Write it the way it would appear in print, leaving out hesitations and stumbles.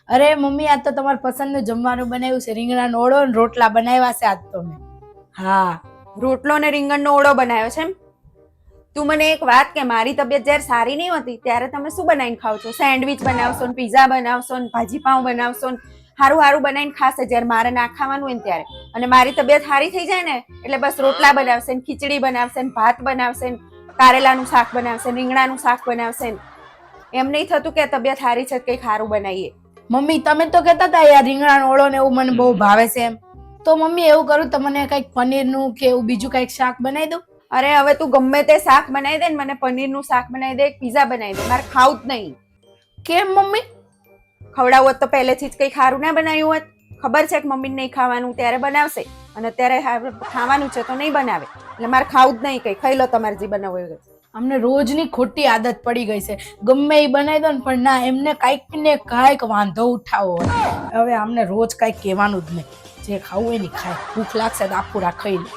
અરે મમ્મી, આજ તો તમારા પસંદનું જમવાનું બનાવ્યું છે. રીંગણાનો ઓળો ને રોટલા બનાવ્યા છે આજ તો મેં. હા. રોટલો ને રીંગણનો ઓળો બનાવ્યો છે એમ? તું મને એક વાત કે, મારી તબિયત જ્યારે સારી નહીં હોતી ત્યારે તમે શું બનાવીને ખાવ છો? સેન્ડવિચ બનાવશો ને પીઝા બનાવશો ને ભાજી પાઉં બનાવશો ને હારું હારું બનાવીને ખાશે જ્યારે મારે ના ખાવાનું હોય ને ત્યારે. અને મારી તબિયત સારી થઈ જાય ને એટલે બસ રોટલા બનાવશે ને ખીચડી બનાવશે ને ભાત બનાવશે ને કારેલાનું શાક બનાવશે ને રીંગણાનું શાક બનાવશે ને. એમ નહીં થતું કે તબિયત સારી છે કંઈક સારું બનાવીએ. મમ્મી, તમે તો કહેતા હતા યાર રીંગણાનો ઓળો ને એવું મને બહુ ભાવે છે એમ. તો મમ્મી એવું કરું તો મને કંઈક પનીરનું કે એવું બીજું કંઈક શાક બનાવી દઉં? અરે હવે તું ગમે તે શાક બનાવી દે ને, મને પનીરનું શાક બનાવી દે, પીઝા બનાવી દે, મારે ખાવું જ નહીં. કેમ મમ્મી? ખવડાવું હોત તો પહેલેથી જ કંઈ ખારું ના બનાવ્યું હોત. ખબર છે કે મમ્મીને નહીં ખાવાનું ત્યારે બનાવશે અને અત્યારે ખાવાનું છે તો નહીં બનાવે. એટલે મારે ખાવું જ નહીં કંઈ. ખાઈ લો તમારે જે બનાવવું હોય. અમને રોજની ખોટી આદત પડી ગઈ છે. ગમે એ બનાવી દો ને પણ ના, એમને કાંઈક ને કાંઈક વાંધો ઉઠાવો હોય. હવે અમને રોજ કાંઈક કહેવાનું જ નહીં. જે ખાવું હોય ને ખાય. ભૂખ લાગશે તો આખું ખાઈ લે.